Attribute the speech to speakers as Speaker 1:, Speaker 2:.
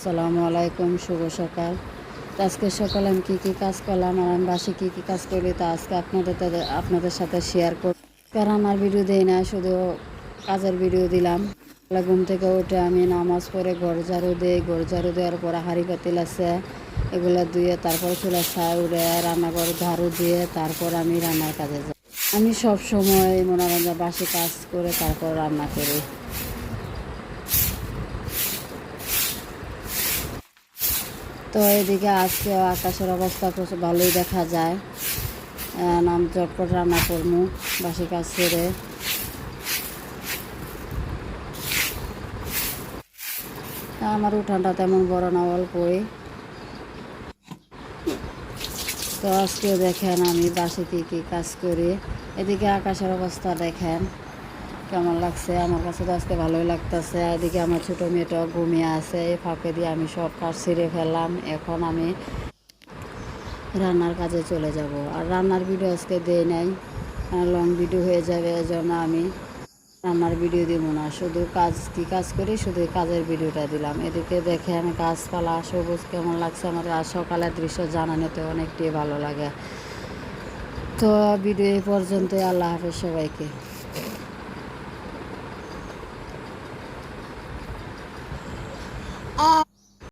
Speaker 1: আসসালামু আলাইকুম, শুভ সকাল। তো আজকে সকালে আমি কী কী কাজ করলাম আর আমি বাসে কী কী কাজ করি তা আজকে আপনাদের সাথে শেয়ার করব। কারণ আমার ভিডিও দিই না, শুধু কাজের ভিডিও দিলাম। ঘুম থেকে উঠে আমি নামাজ পড়ে ঘর ঝাড়ু দিই, ঘর ঝাড়ু দেওয়ার পরে হাঁড়ি পাতিল আছে এগুলো ধুয়ে তারপরে চুলা ছাই উড়ে রান্নাঘর ঝাড়ু দিয়ে তারপর আমি রান্নার কাজে যাই। আমি সব সময় মনে করেন যে বাসে কাজ করে তারপর রান্না করি। তো এদিকে আজকে আকাশের অবস্থা প্রচুর ভালোই দেখা যায়। নাম চটপট রান্না করবো বাসি কাজ সেরে। আমার উঠানটা তেমন বড় না, অল্পই। তো আজকে দেখেন আমি বাসিতে কী কাজ করি। এদিকে আকাশের অবস্থা দেখেন কেমন লাগছে। আমার কাছে তো আজকে ভালোই লাগতেছে। এদিকে আমার ছোটো মেয়েটাও ঘুমিয়ে আছে। এই ফাঁকে দিয়ে আমি সব কাজ সেরে ফেললাম। এখন আমি রান্নার কাজে চলে যাব। আর রান্নার ভিডিও আজকে দেই নাই, লং ভিডিও হয়ে যাবে, এজন্য আমি রান্নার ভিডিও দিব না। শুধু কী কাজ করি শুধু কাজের ভিডিওটা দিলাম। এদিকে দেখেন গাছপালা সবুজ কেমন লাগছে আমার। আর সকালের দৃশ্য জানানোতে অনেকটাই ভালো লাগে। তো ভিডিও এই পর্যন্তই। আল্লাহ হাফেজ সবাইকে।